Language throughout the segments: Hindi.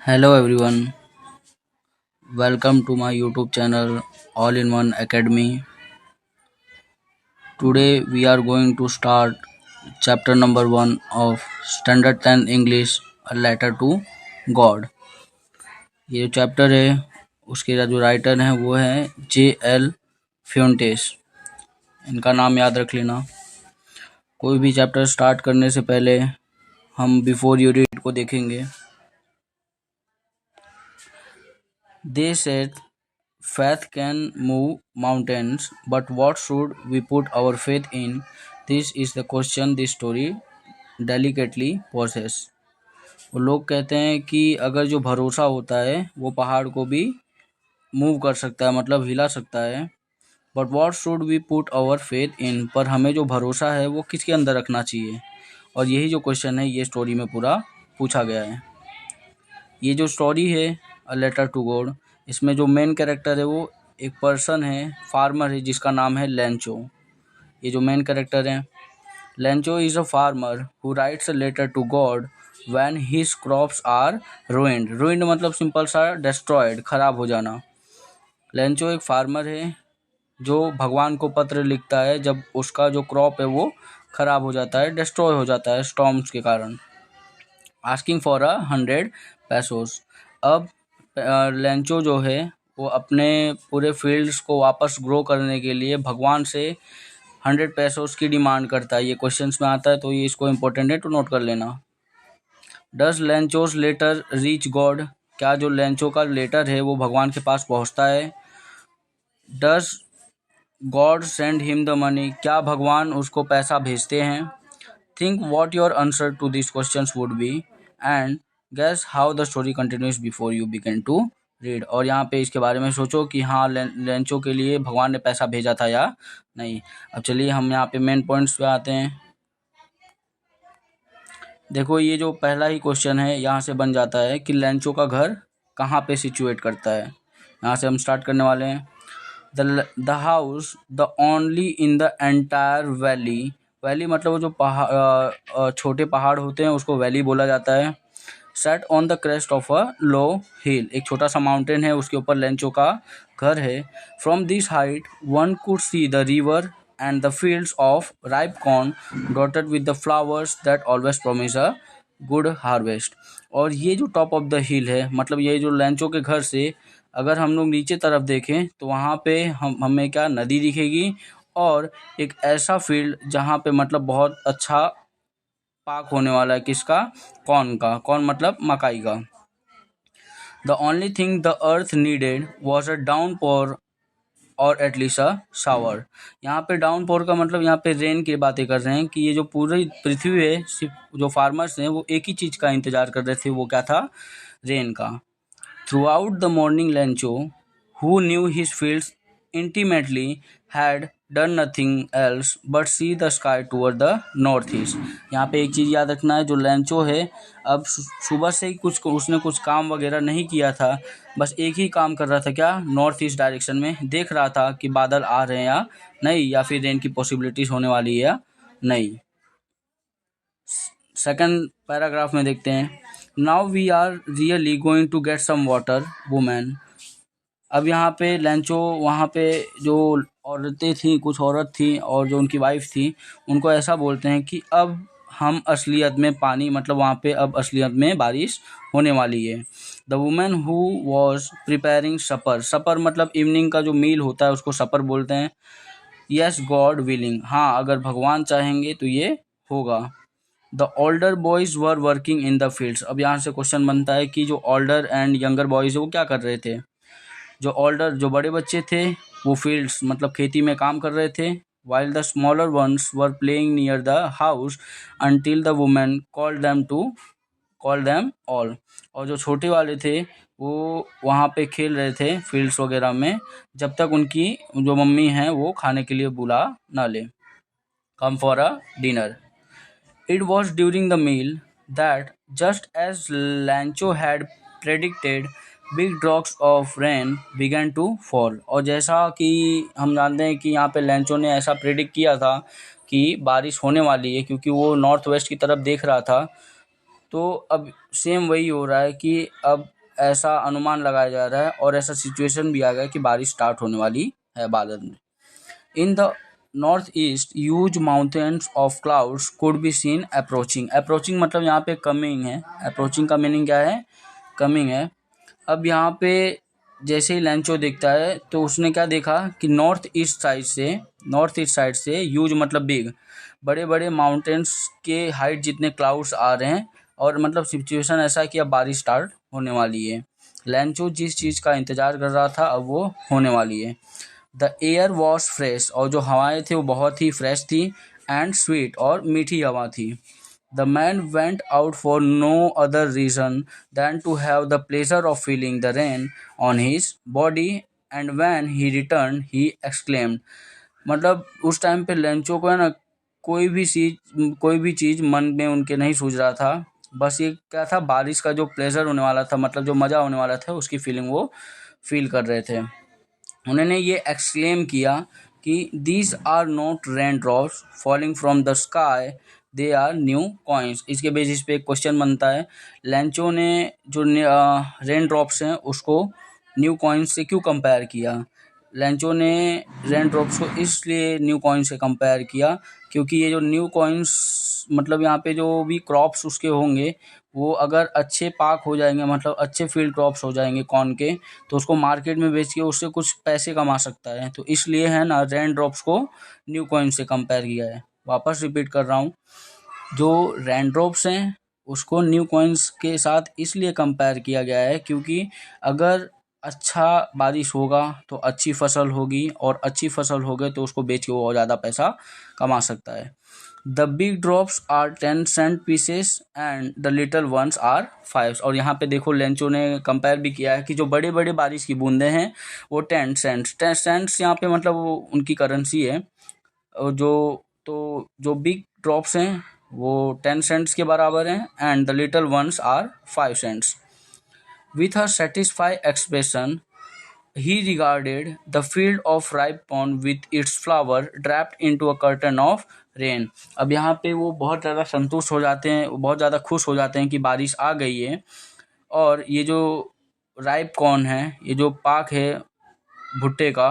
Hello everyone, welcome to my YouTube channel All in One Academy. Today we are going to start chapter number 1 of Standard 10 English A Letter to God. ये जो चैप्टर है उसके जो राइटर हैं वो हैं J.L. फ्यूंटेस। इनका नाम याद रख लेना। कोई भी चैप्टर स्टार्ट करने से पहले हम बिफोर यू रीड को देखेंगे। They said faith can move mountains, but what should we put our faith in? This is the question this story delicately poses. वो लोग कहते हैं कि अगर जो भरोसा होता है वो पहाड़ को भी मूव कर सकता है, मतलब हिला सकता है। But what should we put our faith in, पर हमें जो भरोसा है वो किसके अंदर रखना चाहिए। और यही जो क्वेश्चन है ये स्टोरी में पूरा पूछा गया है। ये जो स्टोरी है अ लेटर टू गॉड, इसमें जो मेन कैरेक्टर है वो एक पर्सन है, फार्मर है जिसका नाम है लेंचो। ये जो मेन कैरेक्टर है, Lencho is a farmer who writes a letter to God when his crops are ruined. Ruined मतलब सिंपल सा डिस्ट्रॉयड, खराब हो जाना। लेंचो एक फार्मर है जो भगवान को पत्र लिखता है जब उसका जो क्रॉप है वो खराब हो जाता है, डिस्ट्रॉय हो जाता है स्टॉर्म्स के कारण। Asking for 100 पैसोस। अब लेंचो जो है वो अपने पूरे फील्ड्स को वापस ग्रो करने के लिए भगवान से 100 पैसोस की डिमांड करता है। ये क्वेश्चंस में आता है तो ये इसको इम्पोर्टेंट है तो नोट कर लेना। Does Lencho's letter reach God. क्या जो लेंचो का लेटर है वो भगवान के पास पहुंचता है। Does God send him the money. क्या भगवान उसको पैसा भेजते हैं। Think what your answer to this questions would be and guess how the story continues before you begin to read. और यहाँ पे इसके बारे में सोचो कि हाँ लेंचो के लिए भगवान ने पैसा भेजा था या नहीं। अब चलिए हम यहाँ पे मेन पॉइंट्स पे आते हैं। देखो ये जो पहला ही क्वेश्चन है यहाँ से बन जाता है कि लेंचो का घर कहाँ पे सिचुएट करता है। यहाँ से हम स्टार्ट करने वाले हैं। The house the only in the entire valley. Valley मतलब वो जो पहाड़, छोटे पहाड़ होते हैं उसको वैली बोला जाता है। Set on the crest of a low hill. एक छोटा सा माउंटेन है उसके ऊपर लेंचो का घर है। From this height one could see the river and the fields of ripe corn dotted with the flowers that always promise a good harvest. और ये जो टॉप ऑफ द हिल है, मतलब ये जो लेंचो के घर से अगर हम लोग नीचे तरफ देखें तो वहाँ पे हमें क्या नदी दिखेगी और एक ऐसा फील्ड जहाँ पे मतलब बहुत अच्छा पाक होने वाला है। किसका? कॉर्न का। कॉर्न मतलब मकाई का। The only thing the earth needed was a downpour और एटलीस्ट अ शावर। यहाँ पे डाउनपोर का मतलब यहाँ पे रेन की बातें कर रहे हैं कि ये जो पूरी पृथ्वी है, सिर्फ जो फार्मर्स हैं वो एक ही चीज़ का इंतजार कर रहे थे, वो क्या था? रेन का। Throughout the morning, Lencho, who knew his fields intimately, had done nothing else but see the sky toward the northeast. यहाँ पे एक चीज़ याद रखना है, जो लेंचो है अब सुबह से ही उसने कुछ काम वगैरह नहीं किया था, बस एक ही काम कर रहा था, क्या? नॉर्थ ईस्ट डायरेक्शन में देख रहा था कि बादल आ रहे हैं या नहीं, या फिर रेन की पॉसिबिलिटीज होने वाली है या नहीं। सेकंड पैराग्राफ में देखते हैं। Now we are really going to get some water women. अब यहाँ पे लेंचो, वहाँ पे जो औरतें थी, कुछ औरत थी और जो उनकी वाइफ थी, उनको ऐसा बोलते हैं कि अब हम असलियत में पानी, मतलब वहाँ पे अब असलियत में बारिश होने वाली है। The women who was preparing supper. Supper मतलब इवनिंग का जो मील होता है उसको सपर बोलते हैं। Yes God willing. हाँ, अगर भगवान चाहेंगे तो ये होगा। The older boys were working in the fields. अब यहाँ से क्वेश्चन बनता है कि जो ओल्डर एंड यंगर बॉयज है वो क्या कर रहे थे। जो ओल्डर, जो बड़े बच्चे थे, वो फील्ड्स मतलब खेती में काम कर रहे थे। While the smaller ones were playing near the house until the women call them all. और जो छोटे वाले थे वो वहाँ पे खेल रहे थे फील्ड्स वगैरह में, जब तक उनकी जो मम्मी हैं वो खाने के लिए बुला ना ले। Come for a dinner. It was during the meal that, just as Lancho had predicted, big drops of rain began to fall. और जैसा कि हम जानते हैं कि यहाँ पे लेंचो ने ऐसा प्रेडिक्ट किया था कि बारिश होने वाली है, क्योंकि वो नॉर्थ वेस्ट की तरफ देख रहा था। तो अब सेम वही हो रहा है कि अब ऐसा अनुमान लगाया जा रहा है और ऐसा सिचुएशन भी आ गया कि बारिश स्टार्ट होने वाली है बादल में। In the northeast, huge mountains of clouds could be seen approaching. Approaching मतलब यहाँ पे coming है। Approaching का मीनिंग क्या है? Coming है। अब यहाँ पे जैसे ही लैंचो देखता है तो उसने क्या देखा कि नॉर्थ ईस्ट साइड से ह्यूज मतलब बिग, बड़े बड़े माउंटेन्स के हाइट जितने क्लाउड्स आ रहे हैं और मतलब सिचुएशन ऐसा है कि अब बारिश स्टार्ट होने वाली है। लैंचो जिस चीज़ का इंतजार कर रहा था अब वो होने वाली है। द एयर वॉज फ्रेश, और जो हवाएं थी वो बहुत ही फ्रेश थी, एंड स्वीट, और मीठी हवा थी। The man went out for no other reason than to have the pleasure of feeling the rain on his body, and when he return he exclaimed. मतलब उस टाइम पे लेंचो को है ना कोई भी चीज़ मन में उनके नहीं सूझ रहा था, बस ये क्या था, बारिश का जो प्लेजर होने वाला था, मतलब जो मज़ा होने वाला था उसकी फीलिंग वो फील कर रहे थे। उन्होंने ये एक्सक्लेम किया कि these are not rain drops falling from the sky, they are new coins. इसके बेसिस पे एक क्वेश्चन बनता है, लैंचो ने जो रेन ड्रॉप्स हैं उसको न्यू कॉइन्स से क्यों कंपेयर किया? लैंचो ने रेन ड्रॉप्स को इसलिए न्यू कॉइन से कंपेयर किया क्योंकि ये जो न्यू कॉइन्स मतलब यहाँ पे जो भी क्रॉप्स उसके होंगे वो अगर अच्छे पाक हो जाएंगे, मतलब अच्छे फील्ड क्रॉप्स हो जाएंगे कॉर्न के, तो उसको मार्केट में बेच के उससे कुछ पैसे कमा सकता है। तो इसलिए है ना रेन ड्रॉप्स को न्यू कॉइन से कंपेयर किया है। वापस रिपीट कर रहा हूँ, जो रेन ड्रॉप्स हैं उसको न्यू कॉइन्स के साथ इसलिए कंपेयर किया गया है क्योंकि अगर अच्छा बारिश होगा तो अच्छी फसल होगी, और अच्छी फसल होगी तो उसको बेच के वो और ज़्यादा पैसा कमा सकता है। The big drops are 10 cent pieces and the little ones are 5। और यहाँ पे देखो लेंचो ने कंपेयर भी किया है कि जो बड़े बड़े बारिश की बूंदें हैं वो 10 सेंट्स यहाँ पे मतलब वो उनकी करेंसी है, और जो बिग ड्रॉप्स हैं वो 10 सेंट्स के बराबर हैं, and the little ones are 5 cents. With a satisfied expression he regarded the field of ripe corn with its flower draped into a curtain of rain। अब यहाँ पे वो बहुत ज़्यादा संतुष्ट हो जाते हैं, बहुत ज़्यादा खुश हो जाते हैं कि बारिश आ गई है, और ये जो राइप कॉर्न है, ये जो पाक है भुट्टे का,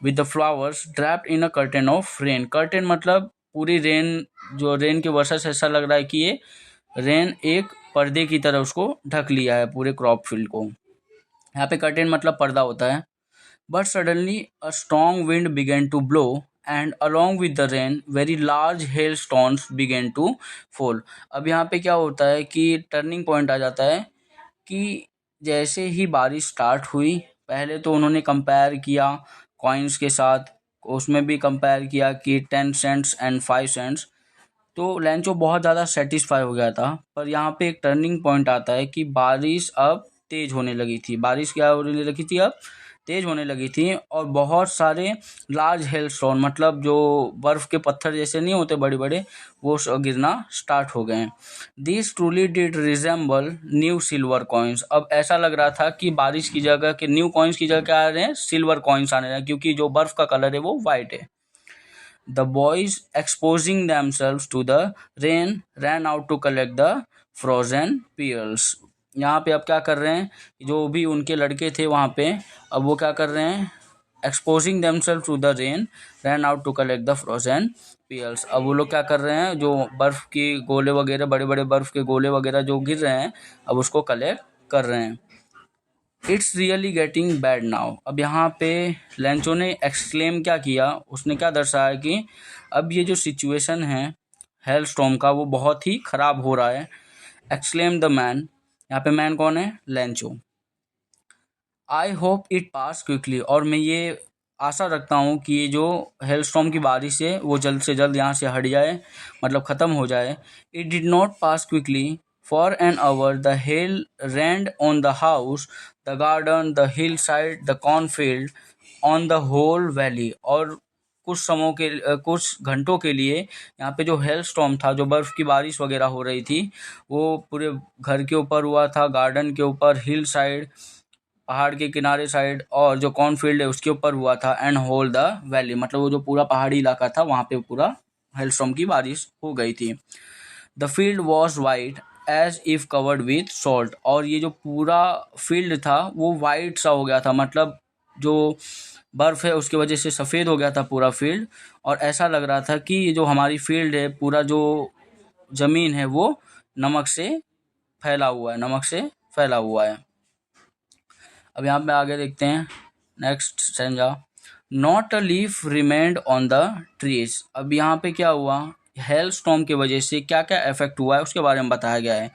with the flowers draped in a curtain of rain. Curtain मतलब पूरी रेन, जो रेन के वर्षा से ऐसा लग रहा है कि ये रेन एक पर्दे की तरह उसको ढक लिया है पूरे क्रॉप फील्ड को। यहाँ पे कर्टेन मतलब पर्दा होता है। But suddenly a strong wind began to blow and along with the rain very large hail stones began to fall. अब यहाँ पे क्या होता है कि टर्निंग पॉइंट आ जाता है कि जैसे ही बारिश स्टार्ट हुई, पहले तो उन्होंने कंपेयर किया कॉइन्स के साथ, उसमें भी कंपेयर किया कि 10 सेंट्स एंड 5 सेंट्स, तो लैंचो बहुत ज़्यादा सेटिस्फाई हो गया था। पर यहाँ पे एक टर्निंग पॉइंट आता है कि बारिश अब तेज होने लगी थी। बारिश क्या होने लगी थी? अब तेज होने लगी थी, और बहुत सारे लार्ज हेलस्टोन मतलब जो बर्फ के पत्थर जैसे नहीं होते बड़े बड़े, वो गिरना स्टार्ट हो गए हैं। This truly did resemble new silver coins. अब ऐसा लग रहा था कि बारिश की जगह के न्यू कॉइन्स की जगह क्या आ रहे हैं, सिल्वर कॉइन्स आने रहे हैं, क्योंकि जो बर्फ का कलर है वो वाइट है। The boys, exposing themselves to the rain, ran out to collect the frozen pearls। यहाँ पे अब क्या कर रहे हैं, जो भी उनके लड़के थे वहाँ पे, अब वो क्या कर रहे हैं, exposing themselves to the rain, ran out to collect the frozen pearls। अब वो लोग क्या कर रहे हैं, जो बर्फ़ की गोले वगैरह, बड़े बड़े बर्फ़ के गोले वगैरह जो गिर रहे हैं, अब उसको कलेक्ट कर रहे हैं। It's really getting bad now. अब यहाँ पे लेंचो ने एक्सक्लेम क्या किया, उसने क्या दर्शाया कि अब ये जो सिचुएशन है हेल स्टॉर्म का वो बहुत ही ख़राब हो रहा है। एक्सक्लेम द मैन, यहाँ पे मैन कौन है, Lencho. I hope it pass quickly, और मैं ये आशा रखता हूँ कि ये जो हेल स्टॉर्म की बारिश है वो जल्द से जल्द यहाँ से हट जाए, मतलब ख़त्म हो जाए। It did not pass quickly for an hour. The hail rained on the house, the garden, the hill side, the cornfield, on the whole valley. और कुछ घंटों के लिए यहाँ पे जो हेल स्टॉर्म था, जो बर्फ़ की बारिश वगैरह हो रही थी, वो पूरे घर के ऊपर हुआ था, गार्डन के ऊपर, हिल साइड पहाड़ के किनारे साइड, और जो कॉर्नफील्ड है उसके ऊपर हुआ था, एंड होल द वैली मतलब वो जो पूरा पहाड़ी इलाका था वहाँ पे पूरा हेलस्टॉर्म की बारिश हो गई थी। The field was white as if covered with salt, और ये जो पूरा फील्ड था वो वाइट सा हो गया था, मतलब जो बर्फ है उसकी वजह से सफ़ेद हो गया था पूरा फील्ड, और ऐसा लग रहा था कि ये जो हमारी फील्ड है, पूरा जो ज़मीन है वो नमक से फैला हुआ है, नमक से फैला हुआ है। अब यहाँ पे आगे देखते हैं next stanza. Not a leaf remained on the trees. अब यहाँ पे क्या हुआ, हेल स्टॉर्म की वजह से क्या क्या इफेक्ट हुआ है उसके बारे में बताया गया है।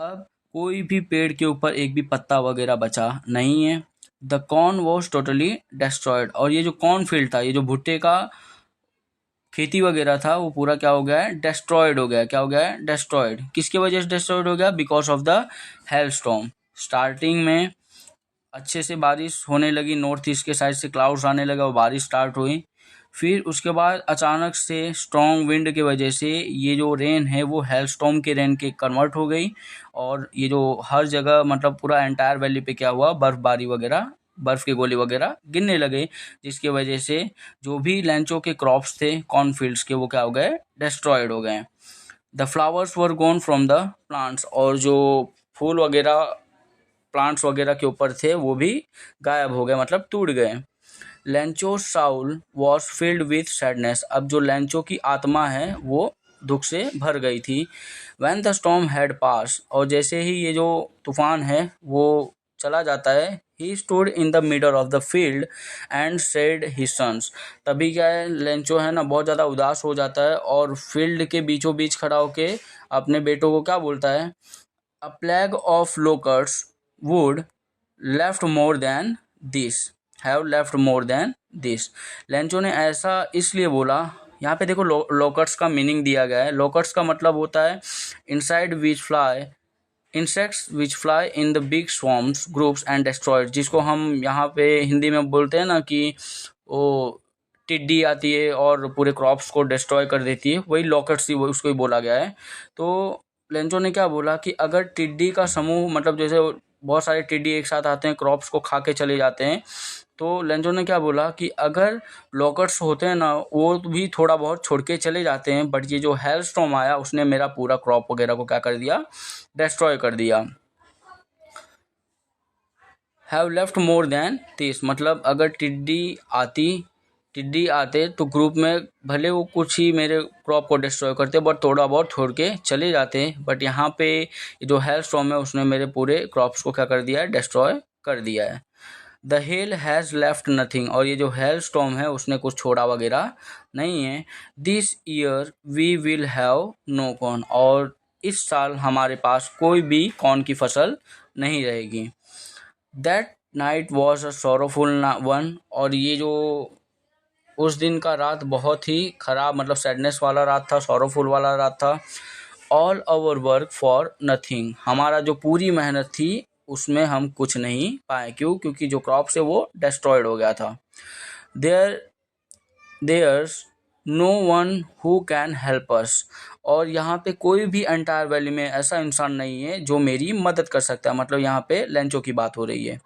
अब कोई भी पेड़ के ऊपर एक भी पत्ता वगैरह बचा नहीं है। The corn was totally destroyed, और ये जो कॉर्न फील्ड था, ये जो भुट्टे का खेती वगैरह था, वो पूरा क्या हो गया है, डिस्ट्रॉयड हो गया। क्या हो गया है, डिस्ट्रॉयड। किसकी वजह से डिस्ट्रॉयड हो गया, because of the hell storm. Starting में अच्छे से बारिश होने लगी, नॉर्थ ईस्ट के साइड से क्लाउड्स आने लगा और बारिश स्टार्ट हुई। फिर उसके बाद अचानक से स्ट्रॉन्ग विंड की वजह से ये जो रेन है वो हेल स्टॉर्म के रेन के कन्वर्ट हो गई, और ये जो हर जगह मतलब पूरा एंटायर वैली पे क्या हुआ, बर्फबारी वगैरह, बर्फ के गोले वगैरह गिरने लगे, जिसकी वजह से जो भी लेंचो के क्रॉप्स थे कॉर्नफील्ड्स के, वो क्या हो गए, डिस्ट्रॉयड हो गए। The flowers were gone from the plants, और जो फूल वगैरह प्लांट्स वगैरह के ऊपर थे वो भी गायब हो गए, मतलब टूट गए। Lencho Saul was filled with sadness. अब जो लेंचो की आत्मा है वो दुख से भर गई थी। वैन द स्टॉर्म हैड पास, और जैसे ही ये जो तूफान है वो चला जाता है, he stood in the middle of the field and said his sons. तभी क्या है, लेंचो है ना बहुत ज़्यादा उदास हो जाता है और फील्ड के बीचों बीच खड़ा होके अपने बेटों को क्या बोलता है, a plague of locusts would left more than this, have left more than this. Lencho ने ऐसा इसलिए बोला, यहाँ पे देखो लोकर्स का मीनिंग दिया गया है। लोकर्स का मतलब होता है insects which fly, insects which fly in the big swarms groups and destroyed, जिसको हम यहाँ पे हिंदी में बोलते हैं ना कि वो टिड्डी आती है और पूरे क्रॉप्स को डिस्ट्रॉय कर देती है, वही लॉकर्स ही, वो उसको ही बोला गया है। तो लेंचो ने क्या बोला कि अगर टिड्डी का समूह, मतलब जैसे बहुत सारे टिड्डी एक साथ आते हैं, क्रॉप्स को खा के चले जाते हैं, तो लेंचो ने क्या बोला कि अगर लॉकर्स होते हैं ना वो भी थोड़ा बहुत छोड़ के चले जाते हैं, बट ये जो हेल स्टॉर्म आया उसने मेरा पूरा क्रॉप वगैरह को क्या कर दिया, डिस्ट्रॉय कर दिया। Have left more than this, मतलब अगर टिड्डी आते तो ग्रुप में भले वो कुछ ही मेरे क्रॉप को डिस्ट्रॉय करते, बट थोड़ा बहुत छोड़ के चले जाते, बट यहाँ पे जो हेल स्टॉर्म है उसने मेरे पूरे क्रॉप्स को क्या कर दिया है, डिस्ट्रॉय कर दिया है। The hell has left nothing, और ये जो हेल स्टॉर्म है उसने कुछ छोड़ा वगैरह नहीं है। This year we will have no corn, और इस साल हमारे पास कोई भी कॉर्न की फसल नहीं रहेगी। That night was a sorrowful one, और ये जो उस दिन का रात बहुत ही खराब, मतलब सैडनेस वाला रात था, सोरोफुल वाला रात था। All our work for nothing, हमारा जो पूरी मेहनत थी उसमें हम कुछ नहीं पाए। क्यों, क्योंकि जो क्रॉप से वो डिस्ट्रॉयड हो गया था। There there's no one who can help us, और यहाँ पे कोई भी एंटायर वैली में ऐसा इंसान नहीं है जो मेरी मदद कर सकता है, मतलब यहाँ पे लेंचो की बात हो रही है।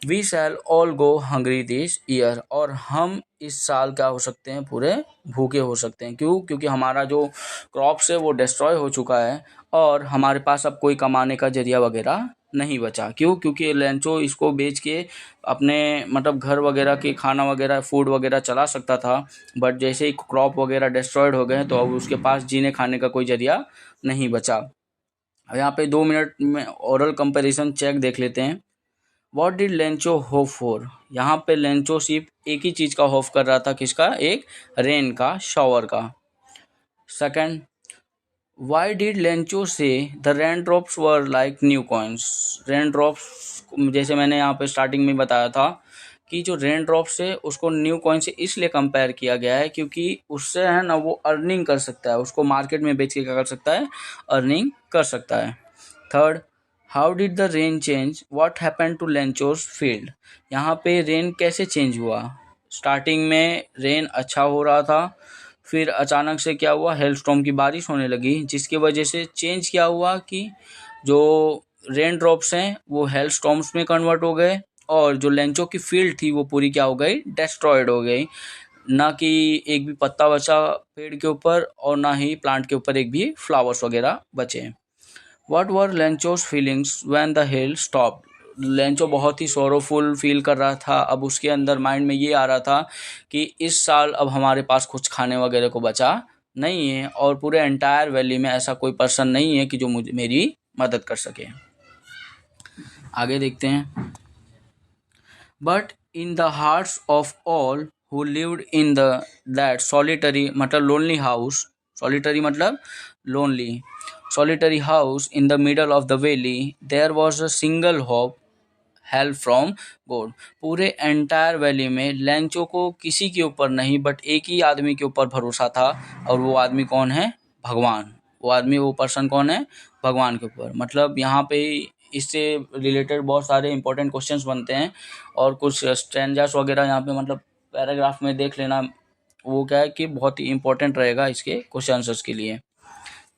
We shall all go hungry this year, और हम इस साल क्या हो सकते हैं, पूरे भूखे हो सकते हैं। क्यों, क्योंकि हमारा जो क्रॉप्स है वो डिस्ट्रॉय हो चुका है और हमारे पास अब कोई कमाने का जरिया वगैरह नहीं बचा। क्यों, क्योंकि लेंचो इसको बेच के अपने मतलब घर वगैरह के खाना वगैरह, फूड वगैरह चला सकता था, बट जैसे ही क्रॉप वगैरह डिस्ट्रॉयड हो गए तो अब उसके पास जीने खाने का कोई जरिया नहीं बचा। अब यहाँ पे 2 मिनट में ओरल कंपैरिजन चेक देख लेते हैं। What did Lencho hope for, यहाँ पे लेंचो सिर्फ एक ही चीज़ का होप कर रहा था, किसका, एक रेन का, शॉवर का। सेकंड, वाई डिड लेंचो से the rain drops were like new coins. Rain drops, जैसे मैंने यहाँ पे स्टार्टिंग में बताया था कि जो रेन ड्रॉप्स है उसको न्यू कॉइन से इसलिए कंपेयर किया गया है क्योंकि उससे है ना वो अर्निंग कर सकता है, उसको मार्केट में बेच के क्या कर सकता है, अर्निंग कर सकता है। Third, how did the rain change what happen to Lencho's field, यहाँ पे रेन कैसे चेंज हुआ। स्टार्टिंग में रेन अच्छा हो रहा था, फिर अचानक से क्या हुआ, हेलस्टॉर्म की बारिश होने लगी, जिसकी वजह से चेंज क्या हुआ कि जो रेन ड्रॉप्स हैं वो हेलस्टॉर्म्स में कन्वर्ट हो गए, और जो लेंचो की फील्ड थी वो पूरी क्या हो गई, डिस्ट्रॉयड हो गई। ना कि एक भी पत्ता बचा पेड़ के ऊपर, और ना ही प्लांट के ऊपर एक भी फ्लावर्स वगैरह बचे। What were Lencho's feelings when the hail stopped? Lencho बहुत ही सोरोफुल फील कर रहा था। अब उसके अंदर माइंड में ये आ रहा था कि इस साल अब हमारे पास कुछ खाने वगैरह को बचा नहीं है और पूरे एंटायर वैली में ऐसा कोई पर्सन नहीं है कि जो मुझे मेरी मदद कर सके। आगे देखते हैं। But in the hearts of all who lived in that solitary मतलब lonely house, solitary मतलब lonely, solitary house in the middle of the valley, there was a single hope, help from God. पूरे एंटायर वैली में लेंचो को किसी के ऊपर नहीं बट एक ही आदमी के ऊपर भरोसा था और वो आदमी कौन है? भगवान। वो पर्सन कौन है? भगवान के ऊपर। मतलब यहाँ पे इससे रिलेटेड बहुत सारे इंपॉर्टेंट क्वेश्चंस बनते हैं और कुछ स्ट्रेंजर्स वगैरह यहाँ पे मतलब पैराग्राफ में देख लेना। वो क्या है कि बहुत ही इंपॉर्टेंट रहेगा इसके क्वेश्चन आंसर्स के लिए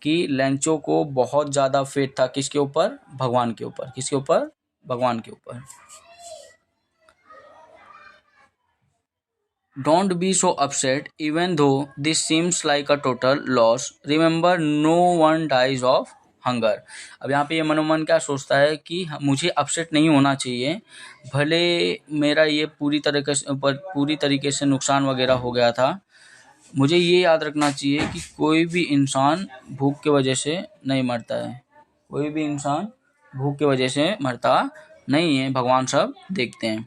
कि लेंचो को बहुत ज़्यादा फेथ था किसके ऊपर? भगवान के ऊपर। किसके ऊपर? भगवान के ऊपर। Don't be so upset even though this seems like a total loss. Remember no one dies of hunger. अब यहाँ पे ये मनोमन क्या सोचता है कि मुझे अपसेट नहीं होना चाहिए, भले मेरा ये पूरी तरीके से नुकसान वगैरह हो गया था। मुझे ये याद रखना चाहिए कि कोई भी इंसान भूख की वजह से नहीं मरता है। कोई भी इंसान भूख की वजह से मरता नहीं है, भगवान सब देखते हैं।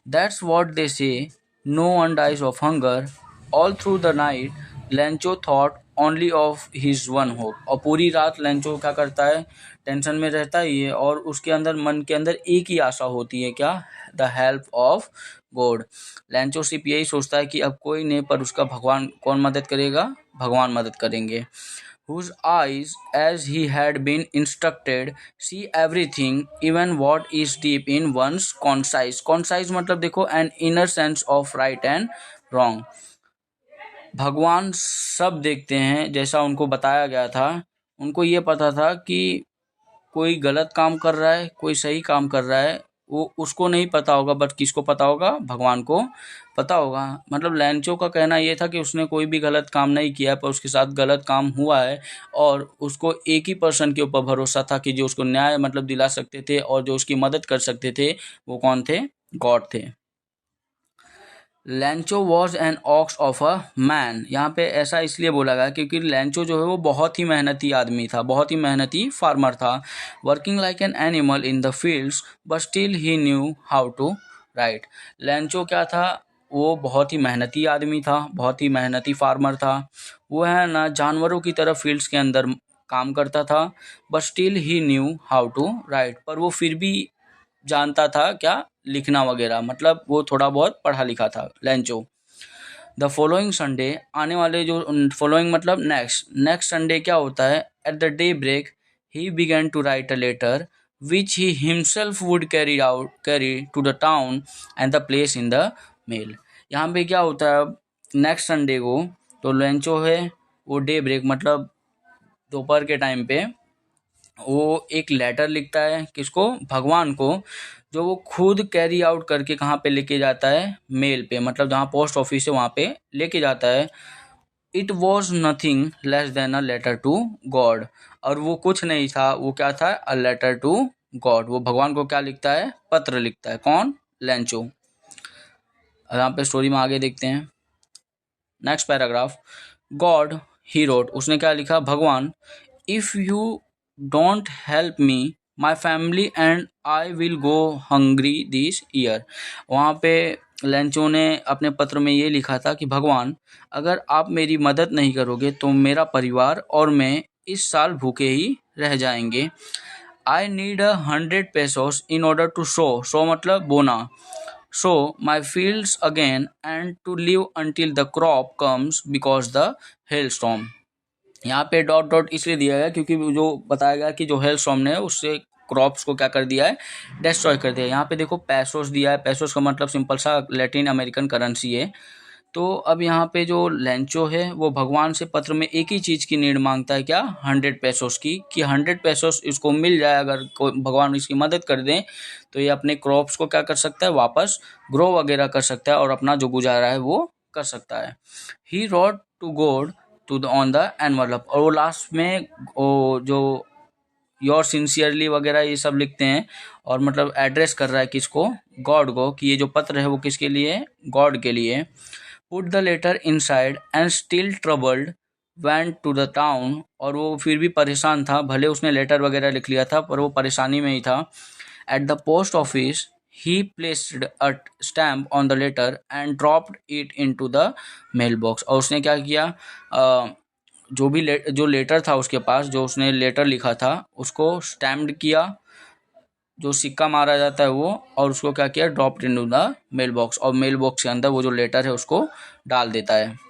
That's what they say. No one dies of hunger. All through the night, Lencho thought only of his one hope. और पूरी रात लेंचो क्या करता है? टेंशन में रहता ही है और उसके अंदर मन के अंदर एक ही आशा होती है, क्या? The help of God. Lencho सिर्फ यही सोचता है कि अब कोई नहीं, पर उसका भगवान कौन मदद करेगा? भगवान मदद करेंगे। Whose eyes, as he had been instructed, see everything, even what is deep in one's conscience. Conscience मतलब देखो an inner sense of right and wrong. भगवान सब देखते हैं, जैसा उनको बताया गया था। उनको ये पता था कि कोई गलत काम कर रहा है, कोई सही काम कर रहा है, वो उसको नहीं पता होगा बट किसको पता होगा? भगवान को पता होगा। मतलब लेंचो का कहना ये था कि उसने कोई भी गलत काम नहीं किया पर उसके साथ गलत काम हुआ है और उसको एक ही पर्सन के ऊपर भरोसा था कि जो उसको न्याय मतलब दिला सकते थे और जो उसकी मदद कर सकते थे, वो कौन थे? गॉड थे। Lencho was an ox of a man. यहाँ पे ऐसा इसलिए बोला गया क्योंकि लेंचो जो है वो बहुत ही मेहनती आदमी था, बहुत ही मेहनती फार्मर था। Working like an animal in the fields but still he knew how to write. Lencho क्या था? वो बहुत ही मेहनती आदमी था, बहुत ही मेहनती फार्मर था। वो है ना जानवरों की तरह फील्ड्स के अंदर काम करता था, but still he knew how to write. पर वो फिर भी जानता था क्या? लिखना वगैरह। मतलब वो थोड़ा बहुत पढ़ा लिखा था लेंचो। द फॉलोइंग संडे, आने वाले जो फॉलोइंग मतलब नेक्स्ट संडे क्या होता है? At the day break he began to write a letter which he himself would carry to the town and the place in the mail. यहाँ पे क्या होता है? नेक्स्ट संडे को तो लेंचो है वो डे ब्रेक मतलब दोपहर के टाइम पे वो एक लेटर लिखता है। किसको? भगवान को। जो वो खुद कैरी आउट करके कहाँ पे लेके जाता है? मेल पे, मतलब जहाँ पोस्ट ऑफिस है वहाँ पे लेके जाता है। It was nothing less than a letter to God. और वो कुछ नहीं था, वो क्या था? A letter to God. वो भगवान को क्या लिखता है? पत्र लिखता है। कौन? लेंचो। यहाँ पे स्टोरी में आगे देखते हैं। Next paragraph. God he wrote, उसने क्या लिखा? भगवान, if you don't help me my family and I will go hungry this year. वहाँ पे लेंचो ने अपने पत्र में ये लिखा था कि भगवान, अगर आप मेरी मदद नहीं करोगे तो मेरा परिवार और मैं इस साल भूखे ही रह जाएंगे। I need 100 pesos in order to sow मतलब बोना, so my fields again and to live until the crop comes because the hailstorm। यहाँ पे डॉट डॉट इसलिए दिया गया क्योंकि जो बताया गया कि जो हेलस्टॉर्म ने उससे क्रॉप्स को क्या कर दिया है? डिस्ट्रॉय कर दिया। यहाँ पे देखो पैसोस दिया है। पैसोस का मतलब सिंपल सा लैटिन अमेरिकन करेंसी है। तो अब यहाँ पे जो लेंचो है वो भगवान से पत्र में एक ही चीज़ की नीड मांगता है, क्या? 100 पैसोस की, कि 100 पैसोस इसको मिल जाए, अगर भगवान इसकी मदद कर दें तो ये अपने क्रॉप्स को क्या कर सकता है? वापस ग्रो वगैरह कर सकता है और अपना जो गुजारा है वो कर सकता है। He wrote to God to the on the envelope. और वो लास्ट में वो जो योर सिंसियरली वगैरह ये सब लिखते हैं, और मतलब एड्रेस कर रहा है किसको, गॉड को, कि ये जो पत्र है वो किसके लिए है, गॉड के लिए। Put the letter inside and still troubled went to the town, और वो फिर भी परेशान था, भले उसने लेटर वगैरह लिख लिया था पर वो परेशानी में ही था। At the post office he placed a stamp on the letter and dropped it into the mail box, और उसने क्या किया, जो भी जो लेटर था उसके पास, जो उसने लेटर लिखा था उसको स्टैम्प्ड किया, जो सिक्का मारा जाता है वो, और उसको क्या किया, dropped into the mail box, और मेल बॉक्स के अंदर वो जो लेटर है उसको डाल देता है।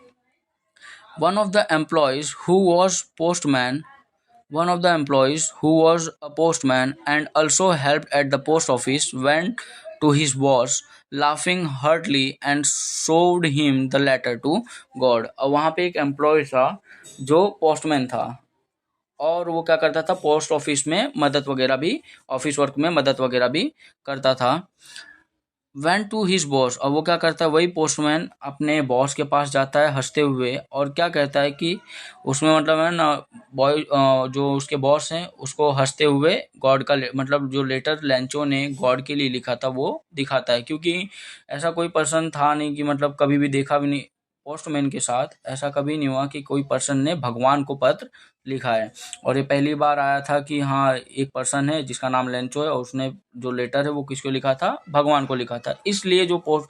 One of the employees who was postman One of the employees who was a postman and also helped at the post office went to his boss laughing heartily and showed him the letter to God। और वहाँ पे एक एम्प्लॉय था जो पोस्टमैन था, और वो क्या करता था, पोस्ट ऑफिस में मदद वगैरह भी, ऑफिस वर्क में मदद वगैरह भी करता था। वेंट टू हिज बॉस, और वो क्या करता है, वही पोस्टमैन अपने बॉस के पास जाता है हंसते हुए, और क्या कहता है कि उसमें मतलब है ना, बॉय जो उसके बॉस हैं उसको हंसते हुए गॉड का मतलब जो लेटर लेंचो ने गॉड के लिए लिखा था वो दिखाता है, क्योंकि ऐसा कोई पर्सन था नहीं कि मतलब कभी भी देखा भी नहीं, पोस्टमैन के साथ ऐसा कभी नहीं हुआ कि कोई पर्सन ने भगवान को पत्र लिखा है। और ये पहली बार आया था कि हाँ एक पर्सन है जिसका नाम लेंचो है, और उसने जो लेटर है वो किसको लिखा था, भगवान को लिखा था। इसलिए जो पोस्ट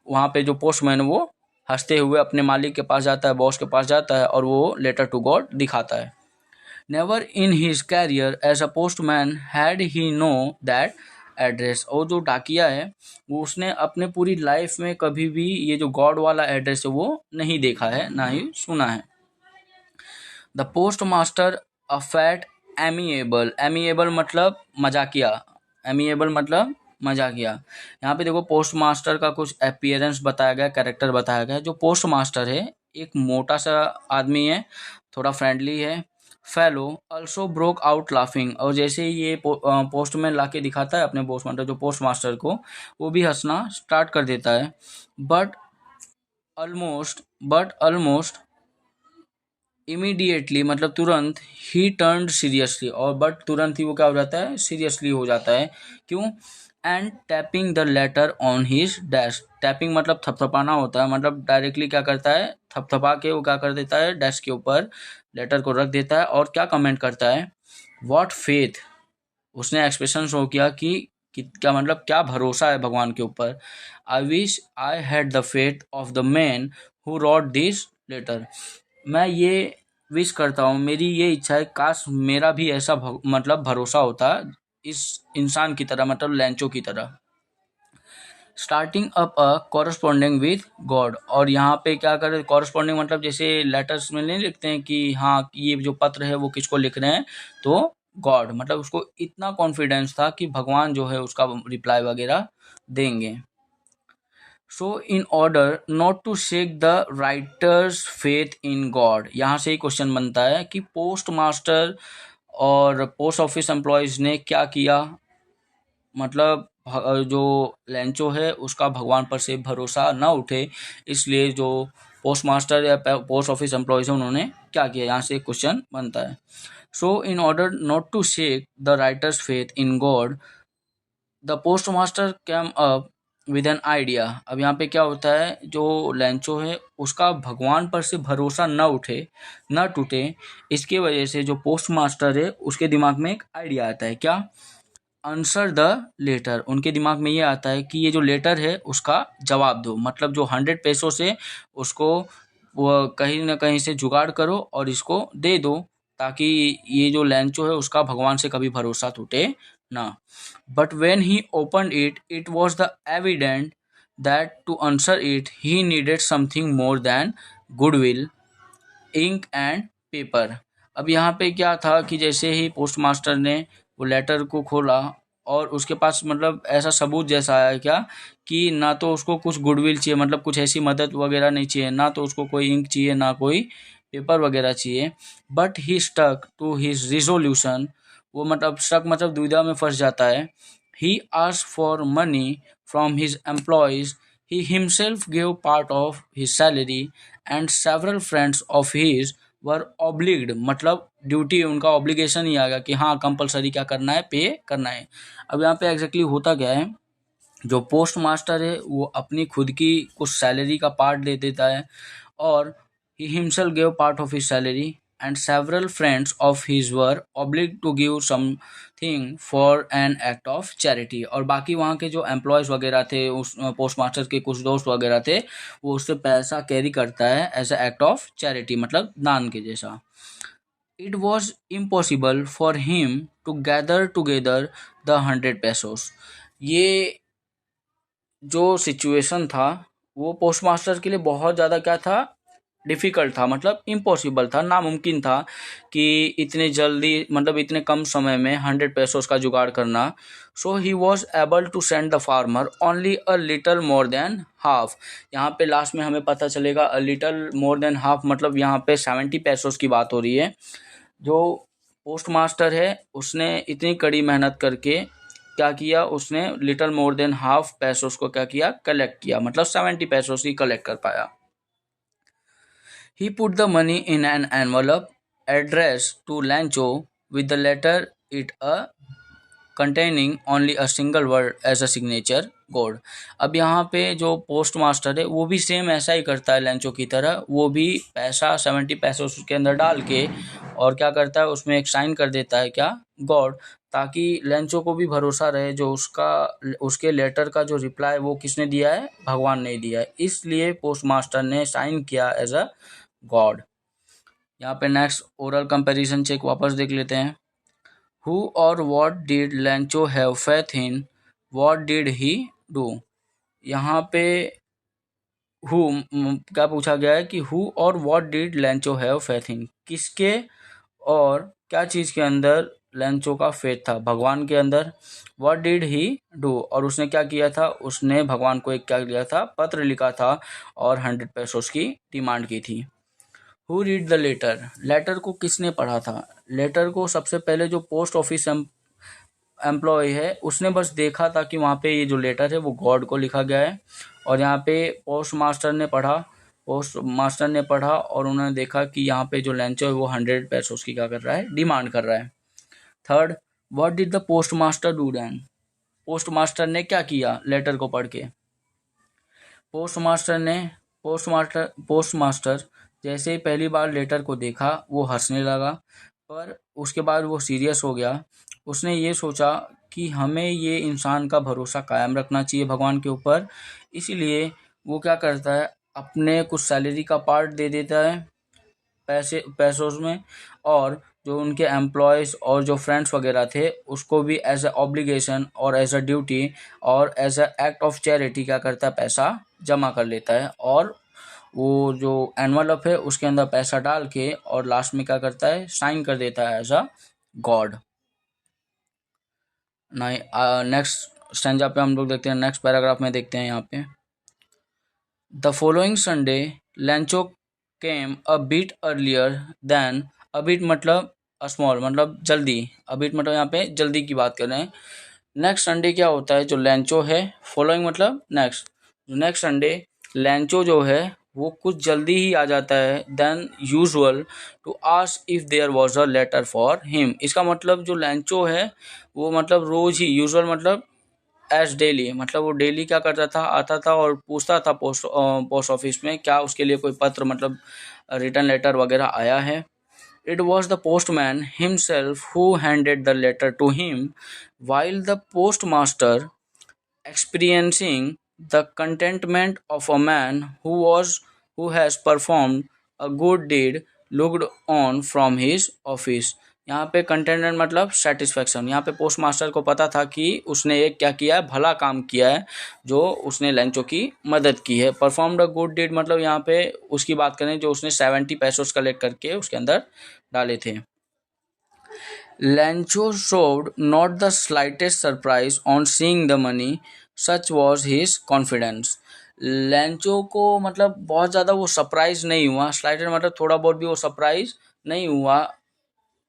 वहाँ पे जो पोस्टमैन वो हंसते हुए अपने मालिक के पास जाता है, बॉस के पास जाता है, और वो लेटर टू गॉड दिखाता है। Never in his career as a postman had he know that address, और जो डाकिया है वो उसने अपने पूरी लाइफ में कभी भी ये जो गॉड वाला एड्रेस है वो नहीं देखा है, ना ही सुना है। The post master a fat amiable, amiable मतलब मजाकिया, एमिएबल मतलब मजाकिया। यहाँ पे देखो पोस्ट मास्टर का कुछ अपीयरेंस बताया गया, कैरेक्टर बताया गया। जो पोस्ट मास्टर है एक मोटा सा आदमी है, थोड़ा फ्रेंडली है। Fellow also broke out laughing, और जैसे ही ये पोस्टमैन ला के दिखाता है अपने पोस्ट मास्टर, जो पोस्ट मास्टर को, वो भी हंसना स्टार्ट कर देता है। बट ऑलमोस्ट इमीडिएटली मतलब तुरंत, ही टर्न्ड सीरियसली, और बट तुरंत ही वो क्या हो जाता है, सीरियसली हो जाता है। क्यों? And tapping the later on his desk, tapping मतलब थपथपाना होता है, मतलब डायरेक्टली क्या करता है, थपथपा के वो क्या कर देता है, डेस्क के ऊपर लेटर को रख देता है, और क्या कमेंट करता है, व्हाट फेथ, उसने एक्सप्रेशन शो किया कि क्या मतलब क्या भरोसा है भगवान के ऊपर। I wish I had the faith of the man who wrote this letter, मैं ये विश करता हूँ, मेरी ये इच्छा है, काश मेरा भी ऐसा मतलब भरोसा होता इस इंसान की तरह, मतलब लेंचो की तरह। Starting up a corresponding with God, और यहाँ पे क्या करें, कॉरस्पॉन्डिंग मतलब जैसे लेटर्स में नहीं लिखते हैं कि हाँ ये जो पत्र है वो किसको लिख रहे हैं, तो गॉड, मतलब उसको इतना कॉन्फिडेंस था कि भगवान जो है उसका रिप्लाई वगैरह देंगे। So in order not to shake the writer's faith in God, यहाँ से ही क्वेश्चन बनता है कि पोस्ट मास्टर और पोस्ट ऑफिस एम्प्लॉयज ने क्या किया, मतलब जो लेंचो है उसका भगवान पर से भरोसा ना उठे, इसलिए जो पोस्ट मास्टर या पोस्ट ऑफिस एम्प्लॉयज है उन्होंने क्या किया, यहाँ से क्वेश्चन बनता है। So in order not to shake the writer's faith in God the post master came up with an idea, अब यहाँ पे क्या होता है, जो लेंचो है उसका भगवान पर से भरोसा न उठे, न टूटे, इसकी वजह से जो पोस्ट मास्टर है उसके दिमाग में एक आइडिया आता है, क्या, आंसर द लेटर, उनके दिमाग में ये आता है कि ये जो लेटर है उसका जवाब दो, मतलब जो 100 पैसों से उसको वो कहीं ना कहीं से जुगाड़ करो और इसको दे दो, ताकि ये जो लेंचो है उसका भगवान से कभी भरोसा टूटे ना। But when he open it, it was the evident that to answer it he needed something more than goodwill, ink and paper. अब यहाँ पे क्या था कि जैसे ही पोस्ट मास्टर ने वो लेटर को खोला, और उसके पास मतलब ऐसा सबूत जैसा आया क्या, कि ना तो उसको कुछ गुडविल चाहिए, मतलब कुछ ऐसी मदद वगैरह नहीं चाहिए, ना तो उसको कोई इंक चाहिए, ना कोई पेपर वगैरह चाहिए। But he stuck to his resolution, वो मतलब स्टक मतलब दुविधा में फंस जाता है। He asked for money from his employees, he himself gave part of his salary, and several friends of his वर ऑब्लिग्ड मतलब ड्यूटी, उनका ऑब्लिगेशन ही आ गया कि हाँ कंपलसरी क्या करना है, पे करना है। अब यहाँ पे एग्जैक्टली होता क्या है, जो पोस्ट मास्टर है वो अपनी खुद की कुछ सैलरी का पार्ट दे देता है, और he himself gave part of his salary, and several friends of his were obliged to give something for an act of charity। और बाकी वहाँ के जो एम्प्लॉयज़ वगैरह थे, उस पोस्ट मास्टर के कुछ दोस्त वगैरह थे, वो उससे पैसा कैरी करता है as a act of charity, मतलब दान के जैसा। It was impossible for him to gather together the 100 pesos। ये जो सिचुएशन था वो पोस्ट मास्टर के लिए बहुत ज़्यादा क्या था, डिफ़िकल्ट था, मतलब इम्पॉसिबल था, नामुमकिन था कि इतने जल्दी मतलब इतने कम समय में 100 पेसोस का जुगाड़ करना। So he was able to send the farmer only a little more than half. यहाँ पे लास्ट में हमें पता चलेगा a little more than half मतलब यहाँ पे 70 पेसोस की बात हो रही है। जो पोस्ट मास्टर है उसने इतनी कड़ी मेहनत करके क्या किया, उसने little more than half pesos को क्या किया, कलेक्ट किया, मतलब 70 पेसोस ही कलेक्ट कर पाया। He put the money in an envelope addressed to Lancho with the letter it a containing only a single word as a signature code। अब यहाँ पे जो पोस्ट मास्टर है वो भी सेम ऐसा ही करता है लैंचो की तरह, वो भी पैसा 70 पैसे उसके अंदर डाल के और क्या करता है, उसमें एक साइन कर देता है क्या, गॉड, ताकि लैंचो को भी भरोसा रहे जो उसका उसके लेटर का जो रिप्लाई वो किसने दिया है, भगवान ने दिया है, इसलिए पोस्ट मास्टर ने साइन किया एज अ गॉड। यहाँ पे नेक्स्ट ओरल कंपैरिजन चेक वापस देख लेते हैं। Who or what did Lancho have faith in? What did he do? यहाँ पे who क्या पूछा गया है कि who और what did Lancho have faith in? किसके और क्या चीज़ के अंदर लैंचो का फेथ था, भगवान के अंदर। What did he do? और उसने क्या किया था, उसने भगवान को एक क्या लिया था, पत्र लिखा था और 100 पेसोस की डिमांड की थी। Who read the letter? Letter को किसने पढ़ा था? लेटर को सबसे पहले जो पोस्ट ऑफिस एम्प्लॉय है उसने बस देखा था कि वहाँ पे ये जो लेटर है वो गॉड को लिखा गया है, और यहाँ पे पोस्ट मास्टर ने पढ़ा और उन्होंने देखा कि यहाँ पे जो लैंचो है वो 100 पेसोस की क्या कर रहा है, डिमांड कर रहा है। Third, what did the post master do then? Post master ने क्या किया लेटर को पढ़ के? पोस्ट मास्टर जैसे ही पहली बार लेटर को देखा वो हंसने लगा, पर उसके बाद वो सीरियस हो गया। उसने ये सोचा कि हमें ये इंसान का भरोसा कायम रखना चाहिए भगवान के ऊपर, इसीलिए वो क्या करता है, अपने कुछ सैलरी का पार्ट दे देता है पैसों में, और जो उनके एम्प्लॉयज़ और जो फ्रेंड्स वगैरह थे उसको भी एज अ ऑब्लिगेशन और एज अ ड्यूटी और as a act of charity क्या करता है, पैसा जमा कर लेता है, और वो जो एनवलप है उसके अंदर पैसा डाल के और लास्ट में क्या करता है, साइन कर देता है as a God. Next stanza पे हम लोग देखते हैं, नेक्स्ट पैराग्राफ में देखते हैं यहाँ पे। The following Sunday Lencho came a bit earlier than, a bit मतलब स्मॉल मतलब जल्दी, अ बिट मतलब यहाँ पे जल्दी की बात कर रहे हैं। नेक्स्ट संडे क्या होता है, जो लैंचो है, फॉलोइंग मतलब नेक्स्ट, नेक्स्ट संडे लैंचो जो है वो कुछ जल्दी ही आ जाता है than usual to ask if there was a letter for him. इसका मतलब जो लैंचो है वो मतलब रोज ही, यूजुअल मतलब एज डेली, मतलब वो डेली क्या करता था, आता था और पूछता था पोस्ट ऑफिस में क्या उसके लिए कोई पत्र मतलब रिटर्न लेटर वगैरह आया है। It was the postman himself who handed the letter to him, while the postmaster, experiencing the contentment of a man who has performed a good deed, looked on from his office। यहाँ पे कंटेंटमेंट मतलब सेटिस्फेक्शन। यहाँ पे पोस्ट मास्टर को पता था कि उसने एक क्या किया है, भला काम किया है, जो उसने लैंचो की मदद की है। परफॉर्म्ड अ गुड डीड मतलब यहाँ पे उसकी बात करें जो उसने 70 पेसोस कलेक्ट करके उसके अंदर डाले थे। लैंचो showed not the slightest surprise on seeing the money, such was his confidence। लैंचो को मतलब बहुत ज़्यादा वो सरप्राइज नहीं हुआ, स्लाइटेड मतलब थोड़ा बहुत भी वो सरप्राइज नहीं हुआ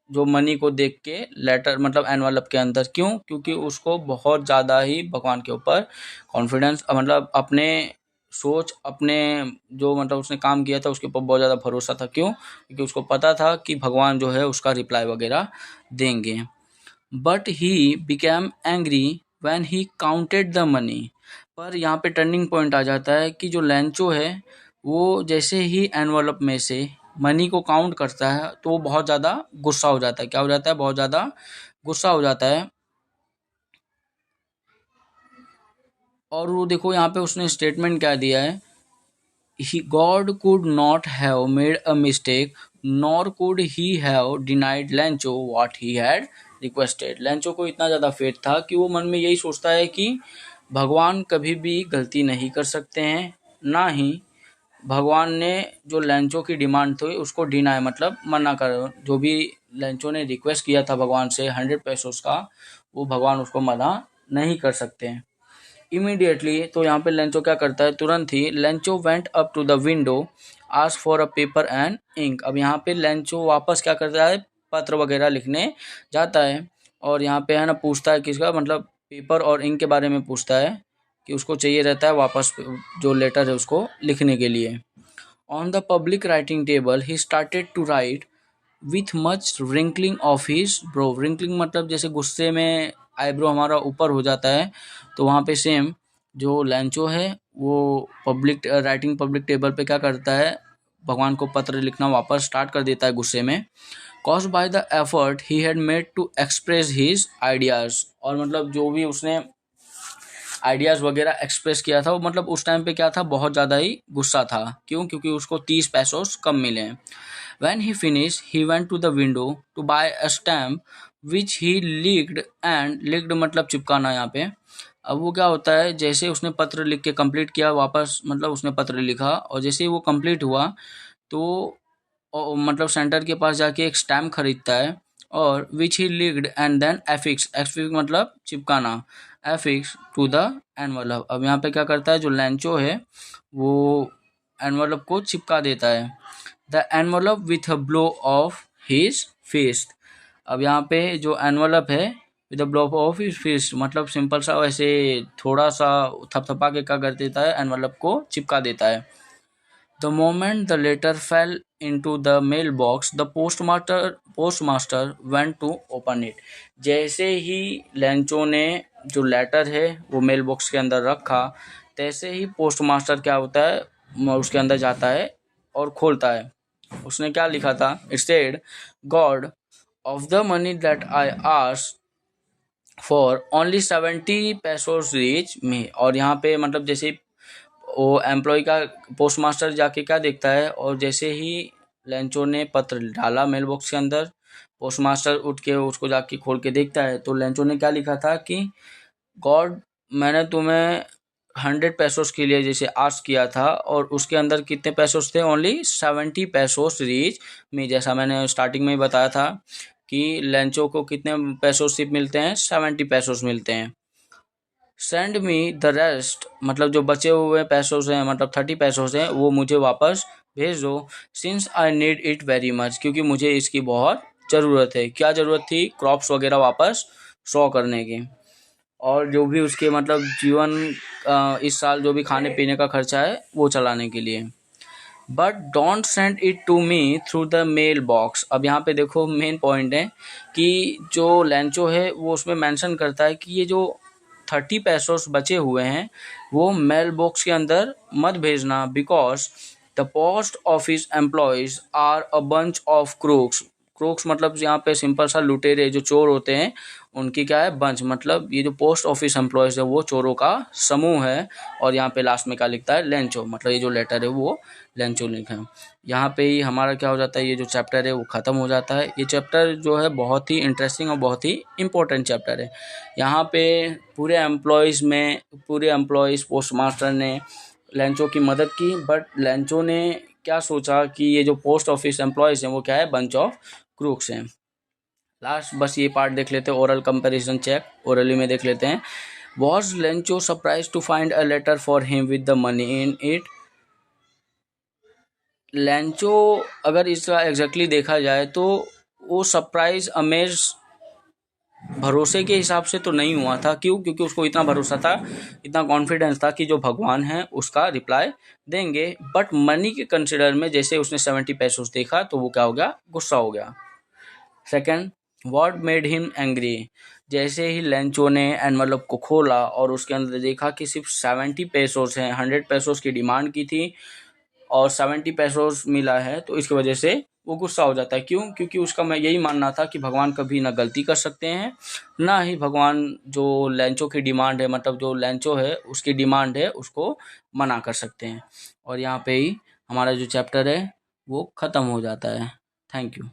जो मनी को देख के, लेटर मतलब एनवलप के अंदर। क्यों? क्योंकि उसको बहुत ज़्यादा ही भगवान के ऊपर कॉन्फिडेंस मतलब अपने सोच अपने जो मतलब उसने काम किया था उसके ऊपर बहुत ज़्यादा भरोसा था। क्यों? क्योंकि उसको पता था कि भगवान जो है उसका रिप्लाई वगैरह देंगे। But he became angry when he counted the money. पर यहाँ पे टर्निंग पॉइंट आ जाता है कि जो लेंचो है वो जैसे ही एनवलप में से मनी को काउंट करता है तो वो बहुत ज़्यादा गुस्सा हो जाता है। क्या हो जाता है? बहुत ज़्यादा गुस्सा हो जाता है। और वो देखो यहाँ पे उसने स्टेटमेंट क्या दिया है, God could not have made a mistake, nor could he have denied Lancho what he had requested. Lencho को इतना ज़्यादा फेथ था कि वो मन में यही सोचता है कि भगवान कभी भी गलती नहीं कर सकते हैं, ना ही भगवान ने जो लेंचो की डिमांड थी उसको डिनाई मतलब मना कर, जो भी लेंचो ने रिक्वेस्ट किया था भगवान से 100 पेसोस का, वो भगवान उसको मना नहीं कर सकते हैं। इमीडिएटली तो यहाँ पे लेंचो क्या करता है, तुरंत ही लेंचो went up to the window, ask for a paper and ink. अब यहाँ पे लेंचो वापस क्या करता है, पत्र वगैरह लिखने जाता है और यहाँ पे है ना पूछता है किसका, मतलब पेपर और इंक के बारे में पूछता है कि उसको चाहिए रहता है वापस जो लेटर है उसको लिखने के लिए। On the public writing table he started to write with much wrinkling of his brow. Wrinkling मतलब जैसे गुस्से में आईब्रो हमारा ऊपर हो जाता है, तो वहाँ पे सेम जो लैंचो है वो पब्लिक राइटिंग पब्लिक टेबल पे क्या करता है, भगवान को पत्र लिखना वापस स्टार्ट कर देता है गुस्से में। Cause by the effort he had made to express his ideas. और मतलब जो भी उसने आइडियाज वगैरह एक्सप्रेस किया था वो मतलब उस टाइम पे क्या था, बहुत ज़्यादा ही गुस्सा था। क्यों? क्योंकि उसको 30 पेसोस कम मिले। When he finished, he went to the window to buy a stamp which he licked and licked मतलब चिपकाना यहाँ पे। अब वो क्या होता है, जैसे उसने पत्र लिख के कंप्लीट किया वापस, मतलब उसने पत्र लिखा और जैसे ही वो कंप्लीट हुआ तो मतलब सेंटर के पास जाके एक स्टैम्प खरीदता है और which he licked and then affix, affix मतलब चिपकाना, एफिक्स टू द एनवलप। अब यहाँ पे क्या करता है, जो लैंचो है वो एनवलप को चिपका देता है, the envelope with a blow of his fist. अब यहाँ पे जो एनवलप है with a blow of his fist मतलब सिंपल सा वैसे थोड़ा सा थपथपा के क्या कर देता है, एनवलप को चिपका देता है। The moment the letter fell into the mailbox, the postmaster went to open it. जैसे ही लेंचो ने जो लेटर है वो मेल बॉक्स के अंदर रखा, तैसे ही पोस्टमास्टर क्या होता है, उसके अंदर जाता है और खोलता है। उसने क्या लिखा था, it said, God of the money that I asked for only 70 pesos reach me. और यहाँ पे मतलब जैसे वो एम्प्लॉय का पोस्टमास्टर जाके क्या देखता है, और जैसे ही लेंचो ने पत्र डाला मेल बॉक्स के अंदर, पोस्टमास्टर उठ के उसको जाके खोल के देखता है तो लेंचो ने क्या लिखा था कि गॉड, मैंने तुम्हें 100 पेसोस के लिए जैसे आस्क किया था और उसके अंदर कितने पेसोस थे, ओनली 70 पेसोस रीच में। जैसा मैंने स्टार्टिंग में ही बताया था कि लेंचो को कितने पेसोस सिर्फ मिलते हैं, 70 पेसोस मिलते हैं। सेंड मी द रेस्ट मतलब जो बचे हुए पैसों से मतलब 30 पेसों से वो मुझे वापस भेज दो। Since I need it very much, क्योंकि मुझे इसकी बहुत ज़रूरत है। क्या ज़रूरत थी? क्रॉप्स वगैरह वापस शो करने की, और जो भी उसके मतलब जीवन इस साल जो भी खाने पीने का खर्चा है वो चलाने के लिए। But don't send it to me through the mail box. अब यहाँ पे देखो मेन पॉइंट है कि जो लैंचो है वो उसमें मेंशन करता है कि ये जो 30 पेसोस बचे हुए हैं वो मेल बॉक्स के अंदर मत भेजना, because the post office employees are a bunch of crooks. Crooks मतलब यहाँ पे सिंपल सा लुटेरे जो चोर होते हैं उनकी क्या है, बंच मतलब ये जो पोस्ट ऑफिस एम्प्लॉयज है वो चोरों का समूह है। और यहाँ पे लास्ट में क्या लिखता है, लेंचो, मतलब ये जो लेटर है वो लेंचो लिखा है। यहाँ पे ही हमारा क्या हो जाता है, ये जो चैप्टर है वो ख़त्म हो जाता है। ये चैप्टर जो है बहुत ही इंटरेस्टिंग और बहुत ही इम्पोर्टेंट चैप्टर है। यहाँ पे पूरे एम्प्लॉयज़ पोस्ट मास्टर ने लेंचो की मदद की, बट लेंचो ने क्या सोचा कि ये जो पोस्ट ऑफिस एम्प्लॉयज़ हैं वो क्या है, बंच ऑफ क्रूक्स हैं। लास्ट बस ये पार्ट देख लेते हैं, ओरल कंपैरिजन चेक, ओरली में देख लेते हैं। Was Lencho surprise to find a letter for him with the money in it. Lencho अगर इसका एग्जैक्टली देखा जाए तो वो सरप्राइज अमेज भरोसे के हिसाब से तो नहीं हुआ था। क्यों? क्योंकि उसको इतना भरोसा था, इतना कॉन्फिडेंस था कि जो भगवान है उसका रिप्लाई देंगे। बट मनी के कंसिडर में जैसे उसने 70 पैसों देखा तो वो क्या हो गया? गुस्सा हो गया। Second, what made him angry? जैसे ही लेंचो ने एनवलप को खोला और उसके अंदर देखा कि सिर्फ 70 पेसोस हैं, 100 पेसोस की डिमांड की थी और 70 पेसोस मिला है, तो इसकी वजह से वो गुस्सा हो जाता है। क्यों? क्योंकि उसका मैं यही मानना था कि भगवान कभी ना गलती कर सकते हैं, ना ही भगवान जो लेंचो की डिमांड है, मतलब जो लेंचो है उसकी डिमांड है, उसको मना कर सकते हैं। और यहाँ पे ही हमारा जो चैप्टर है वो ख़त्म हो जाता है। Thank you.